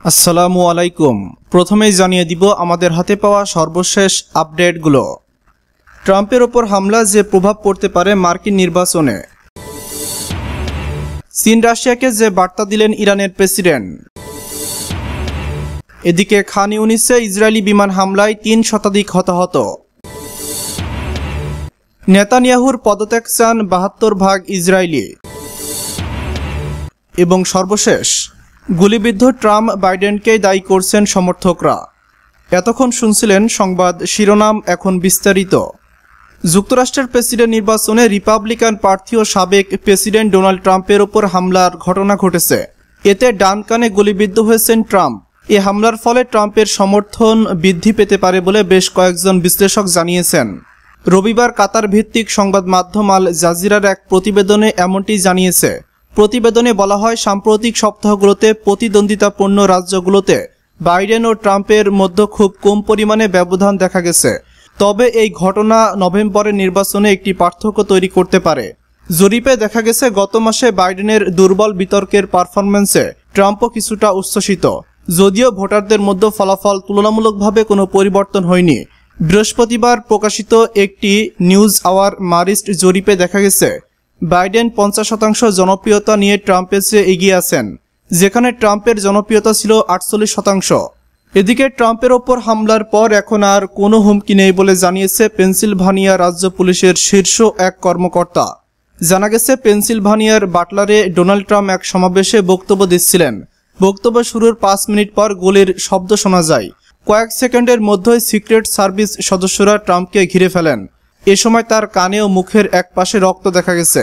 আসসালামু আলাইকুম। প্রথমেই জানিয়ে দিব আমাদের হাতে পাওয়া সর্বশেষ আপডেটগুলো। ট্রাম্পের ওপর হামলা যে প্রভাব পড়তে পারে মার্কিন নির্বাচনে। চীন রাশিয়াকে যে বার্তা দিলেন ইরানের প্রেসিডেন্ট। এদিকে খান ইউনিসে ইসরায়েলি বিমান হামলায় ৩ শতাধিক হতাহত। নেতানিয়াহুর পদত্যাগ চান ৭২ ভাগ ইসরায়েলি। এবং সর্বশেষ, গুলিবিদ্ধ ট্রাম্প বাইডেনকেই দায়ী করছেন সমর্থকরা। এতক্ষণ শুনছিলেন সংবাদ শিরোনাম, এখন বিস্তারিত। যুক্তরাষ্ট্রের প্রেসিডেন্ট নির্বাচনে রিপাবলিকান প্রার্থী ও সাবেক প্রেসিডেন্ট ডোনাল্ড ট্রাম্পের ওপর হামলার ঘটনা ঘটেছে। এতে ডান কানে গুলিবিদ্ধ হয়েছেন ট্রাম্প। এ হামলার ফলে ট্রাম্পের সমর্থন বৃদ্ধি পেতে পারে বলে বেশ কয়েকজন বিশ্লেষক জানিয়েছেন। রবিবার কাতার ভিত্তিক সংবাদ মাধ্যম আল জাজিরার এক প্রতিবেদনে এমনটি জানিয়েছে। প্রতিবেদনে বলা হয়, সাম্প্রতিক সপ্তাহগুলোতে প্রতিদ্বন্দ্বিতাপূর্ণ রাজ্যগুলোতে বাইডেন ও ট্রাম্পের মধ্যে খুব কম পরিমাণে ব্যবধান দেখা গেছে। তবে এই ঘটনা নভেম্বরের নির্বাচনে একটি পার্থক্য তৈরি করতে পারে। জরিপে দেখা গেছে, গত মাসে বাইডেনের দুর্বল বিতর্কের পারফরম্যান্সে ট্রাম্পও কিছুটা উচ্ছ্বসিত, যদিও ভোটারদের মধ্যে ফলাফল তুলনামূলকভাবে কোনো পরিবর্তন হয়নি। বৃহস্পতিবার প্রকাশিত একটি নিউজ আওয়ার মারিস্ট জরিপে দেখা গেছে, বাইডেন ৫০% জনপ্রিয়তা নিয়ে ট্রাম্পের চেয়ে এগিয়ে আছেন, যেখানে ট্রাম্পের জনপ্রিয়তা ছিল ৪৮%। এদিকে ট্রাম্পের ওপর হামলার পর এখন আর কোনো হুমকি নেই বলে জানিয়েছে পেনসিলভানিয়া রাজ্য পুলিশের শীর্ষ এক কর্মকর্তা। জানা গেছে, পেনসিলভানিয়ার বাটলারে ডোনাল্ড ট্রাম্প এক সমাবেশে বক্তব্য দিচ্ছিলেন। বক্তব্য শুরুর ৫ মিনিট পর গুলির শব্দ শোনা যায়। কয়েক সেকেন্ডের মধ্যেই সিক্রেট সার্ভিস সদস্যরা ট্রাম্পকে ঘিরে ফেলেন। এ সময় তার কানে ও মুখের এক পাশে রক্ত দেখা গেছে।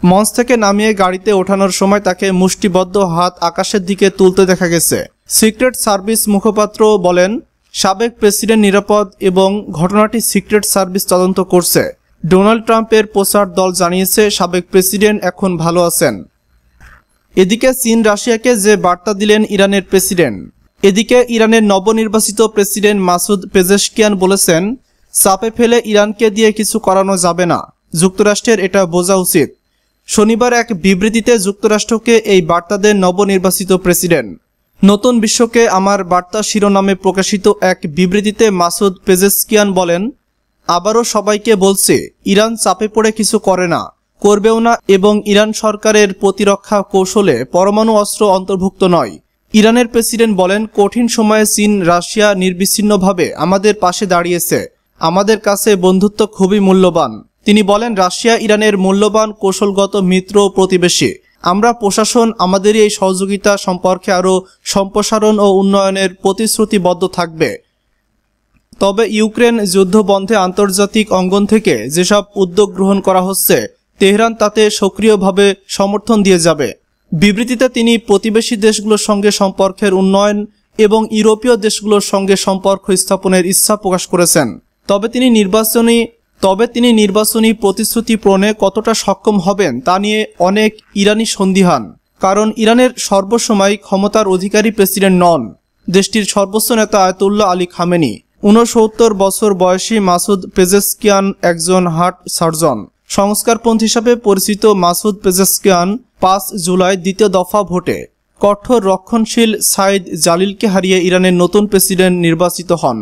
মঞ্চ থেকে নামিয়ে গাড়িতে ওঠানোর সময় তাকে মুষ্টিবদ্ধ হাত আকাশের দিকে তুলতে দেখা গেছে। সিক্রেট সার্ভিস মুখপাত্র বলেন, সাবেক প্রেসিডেন্ট নিরাপদ এবং ঘটনাটি সিক্রেট সার্ভিস তদন্ত করছে। ডোনাল্ড ট্রাম্পের প্রচার দল জানিয়েছে, সাবেক প্রেসিডেন্ট এখন ভালো আছেন। এদিকে চীন রাশিয়াকে যে বার্তা দিলেন ইরানের প্রেসিডেন্ট। এদিকে ইরানের নবনির্বাচিত প্রেসিডেন্ট মাসুদ পেজেশকিয়ান বলেছেন, চাপে ফেলে ইরানকে দিয়ে কিছু করানো যাবে না, যুক্তরাষ্ট্রের এটা বোঝা উচিত। শনিবার এক বিবৃতিতে যুক্তরাষ্ট্রকে এই বার্তা দেন নবনির্বাচিত প্রেসিডেন্ট। নতুন বিশ্বকে আমার বার্তা শিরোনামে প্রকাশিত এক বিবৃতিতে মাসুদ পেজেশকিয়ান বলেন, আবারও সবাইকে বলছে, ইরান চাপে পড়ে কিছু করে না, করবেও না, এবং ইরান সরকারের প্রতিরক্ষা কৌশলে পরমাণু অস্ত্র অন্তর্ভুক্ত নয়। ইরানের প্রেসিডেন্ট বলেন, কঠিন সময়ে চীন রাশিয়া নির্বিচ্ছিন্নভাবে আমাদের পাশে দাঁড়িয়েছে। আমাদের কাছে বন্ধুত্ব খুবই মূল্যবান। তিনি বলেন, রাশিয়া ইরানের মূল্যবান কৌশলগত মিত্র ও প্রতিবেশী। আমরা প্রশাসন আমাদের এই সহযোগিতা সম্পর্কে আরও সম্প্রসারণ ও উন্নয়নের প্রতিশ্রুতিবদ্ধ থাকবে। তবে ইউক্রেন যুদ্ধ বন্ধে আন্তর্জাতিক অঙ্গন থেকে যেসব উদ্যোগ গ্রহণ করা হচ্ছে, তেহরান তাতে সক্রিয়ভাবে সমর্থন দিয়ে যাবে। বিবৃতিতে তিনি প্রতিবেশী দেশগুলোর সঙ্গে সম্পর্কের উন্নয়ন এবং ইউরোপীয় দেশগুলোর সঙ্গে সম্পর্ক স্থাপনের ইচ্ছা প্রকাশ করেছেন। তবে তিনি নির্বাচনী প্রতিশ্রুতি পূরণে কতটা সক্ষম হবেন তা নিয়ে অনেক ইরানি সন্দিহান, কারণ ইরানের সর্বসময় ক্ষমতার অধিকারী প্রেসিডেন্ট নন। দেশটির সর্বোচ্চ নেতা আয়াতুল্লাহ আলী খামেনি। ৬৯ বছর বয়সী মাসুদ পেজেশকিয়ান একজন হার্ট সার্জন। সংস্কারপন্থী হিসাবে পরিচিত মাসুদ পেজেশকিয়ান ৫ জুলাই দ্বিতীয় দফা ভোটে কঠোর রক্ষণশীল সাইদ জালিলকে হারিয়ে ইরানের নতুন প্রেসিডেন্ট নির্বাচিত হন।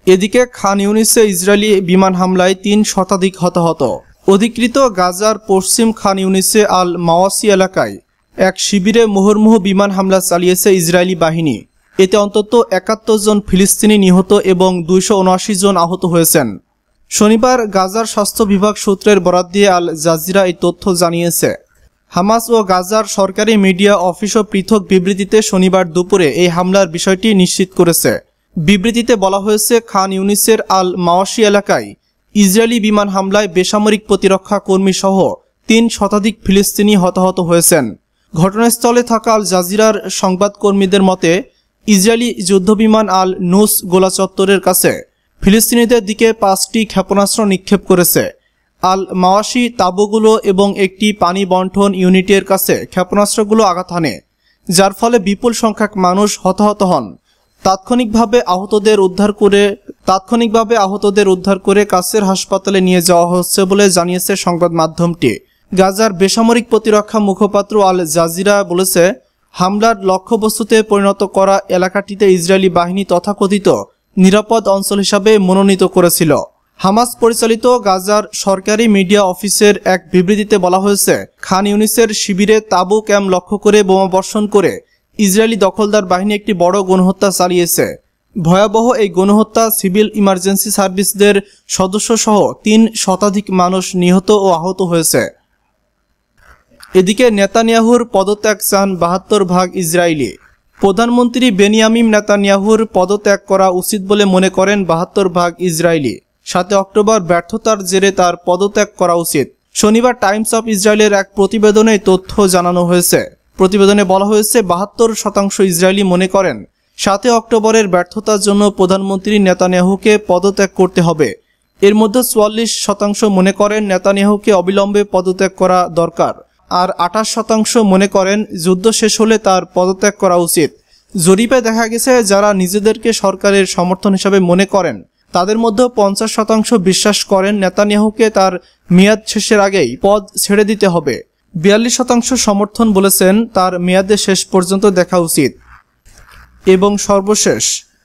এদিকে খান ইউনিসে ইসরায়েলি বিমান হামলায় ৩ শতাধিক হতাহত। অধিকৃত গাজার পশ্চিম খান ইউনিসে আল মাওয়াসি এলাকায় এক শিবিরে মুহুর্মুহু বিমান হামলা চালিয়েছে ইসরায়েলি বাহিনী। এতে অন্তত ৭১ জন ফিলিস্তিনি নিহত এবং ২৭৯ জন আহত হয়েছেন। শনিবার গাজার স্বাস্থ্য বিভাগ সূত্রের বরাত দিয়ে আল জাজিরা এই তথ্য জানিয়েছে। হামাস ও গাজার সরকারি মিডিয়া অফিসও পৃথক বিবৃতিতে শনিবার দুপুরে এই হামলার বিষয়টি নিশ্চিত করেছে। বিবৃতিতে বলা হয়েছে, খান ইউনিসের আল মাওয়াসি এলাকায় ইসরায়েলি বিমান হামলায় বেসামরিক প্রতিরক্ষা কর্মী সহ ৩ শতাধিক ফিলিস্তিনি হতাহত হয়েছেন। ঘটনাস্থলে থাকা আল জাজিরার সংবাদকর্মীদের মতে, ইসরায়েলি যুদ্ধবিমান আল নুস গোলা চত্বরের কাছে ফিলিস্তিনিদের দিকে ৫টি ক্ষেপণাস্ত্র নিক্ষেপ করেছে। আল মাওয়াসি তাঁবুগুলো এবং একটি পানি বন্টন ইউনিটের কাছে ক্ষেপণাস্ত্রগুলো আঘাত হানে, যার ফলে বিপুল সংখ্যক মানুষ হতাহত হন। তাৎক্ষণিকভাবে আহতদের উদ্ধার করে কাছের হাসপাতালে নিয়ে যাওয়া হচ্ছে বলে জানিয়েছে সংবাদ মাধ্যমটি। গাজার বেসামরিক প্রতিরক্ষা মুখপাত্র আল জাজিরা বলেছে, হামলার লক্ষ্যবস্তুতে পরিণত করা এলাকাটিতে ইসরায়েলি বাহিনী তথাকথিত নিরাপদ অঞ্চল হিসাবে মনোনীত করেছিল। হামাস পরিচালিত গাজার সরকারি মিডিয়া অফিসের এক বিবৃতিতে বলা হয়েছে, খান ইউনিসের শিবিরে তাঁবু ক্যাম্প লক্ষ্য করে বোমাবর্ষণ করে ইসরায়েলি দখলদার বাহিনী একটি বড় গণহত্যা চালিয়েছে। ভয়াবহ এই গণহত্যা সিভিল ইমার্জেন্সি সার্ভিসদের সদস্যসহ ৩ শতাধিক মানুষ নিহত ও আহত হয়েছে। এদিকে নেতানিয়াহুর পদত্যাগ চান ৭২ ভাগ ইসরায়েলি। প্রধানমন্ত্রী বেনিয়ামিন নেতানিয়াহুর পদত্যাগ করা উচিত বলে মনে করেন ৭২ ভাগ ইসরায়েলি। ৭ অক্টোবর ব্যর্থতার জেরে তার পদত্যাগ করা উচিত। শনিবার টাইমস অফ ইসরায়েলের এক প্রতিবেদনে তথ্য জানানো হয়েছে। প্রতিবেদনে বলা হয়েছে ৭২% ইসরায়েলি মনে করেন ৭ অক্টোবরের ব্যর্থতার জন্য প্রধানমন্ত্রী নেতানিয়াহুকে পদত্যাগ করতে হবে। এর মধ্যে ৪৪% মনে করেন নেতানিয়াহুকে অবিলম্বে পদত্যাগ করা দরকার, আর ২৮% মনে করেন যুদ্ধ শেষ হলে তার পদত্যাগ করা উচিত। জরিপে দেখা গেছে যারা নিজেদেরকে সরকারের সমর্থন হিসাবে মনে করেন তাদের মধ্যে ৫০% বিশ্বাস করেন নেতানিয়াহুকে তার মেয়াদ শেষের আগেই পদ ছেড়ে দিতে হবে। ৪২% সমর্থন বলেছেন তার মেয়াদে শেষ পর্যন্ত দেখা উচিত। এবং সর্বশেষ,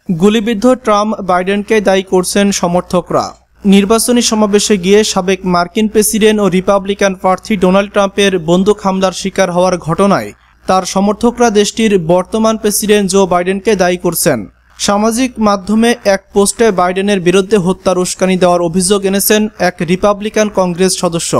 গুলিবিদ্ধ ট্রাম্প বাইডেনকে দায়ী করছেন সমর্থকরা। নির্বাচনী সমাবেশে গিয়ে সাবেক মার্কিন প্রেসিডেন্ট ও রিপাবলিকান প্রার্থী ডোনাল্ড ট্রাম্পের বন্দুক হামলার শিকার হওয়ার ঘটনায় তার সমর্থকরা দেশটির বর্তমান প্রেসিডেন্ট জো বাইডেনকে দায়ী করছেন। সামাজিক মাধ্যমে এক পোস্টে বাইডেনের বিরুদ্ধে হত্যার উস্কানি দেওয়ার অভিযোগ এনেছেন এক রিপাবলিকান কংগ্রেস সদস্য।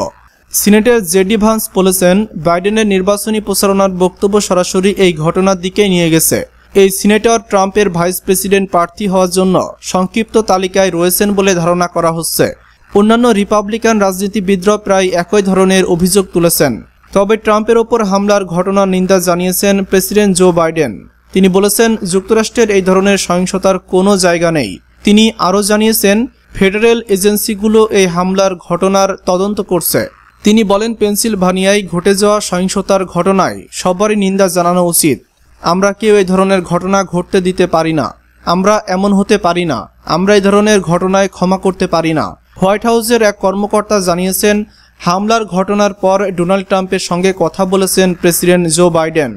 সিনেটর জেডি ভান্স বলেছেন, বাইডেনের নির্বাচনী প্রচারণার বক্তব্য সরাসরি এই ঘটনার দিকে নিয়ে গেছে। এই সিনেটর ট্রাম্পের ভাইস প্রেসিডেন্ট প্রার্থী হওয়ার জন্য সংক্ষিপ্ত তালিকায় রয়েছেন বলে ধারণা করা হচ্ছে। অন্যান্য রিপাবলিকান রাজনীতিবিদরা প্রায় একই ধরনের অভিযোগ তুলেছেন। তবে ট্রাম্পের ওপর হামলার ঘটনার নিন্দা জানিয়েছেন প্রেসিডেন্ট জো বাইডেন। তিনি বলেছেন, যুক্তরাষ্ট্রের এই ধরনের সহিংসতার কোনো জায়গা নেই। তিনি আরও জানিয়েছেন, ফেডারেল এজেন্সিগুলো এই হামলার ঘটনার তদন্ত করছে। তিনি বলেন, পেনসিলভানিয়ায় ঘটে যাওয়া সহিংসতার ঘটনায় সবারই নিন্দা জানানো উচিত। আমরা কেউ এই ধরনের ঘটনা ঘটতে দিতে পারি না। আমরা এমন হতে পারি না। আমরা এই ধরনের ঘটনায় ক্ষমা করতে পারি না। হোয়াইট হাউসের এক কর্মকর্তা জানিয়েছেন, হামলার ঘটনার পর ডোনাল্ড ট্রাম্পের সঙ্গে কথা বলেছেন প্রেসিডেন্ট জো বাইডেন।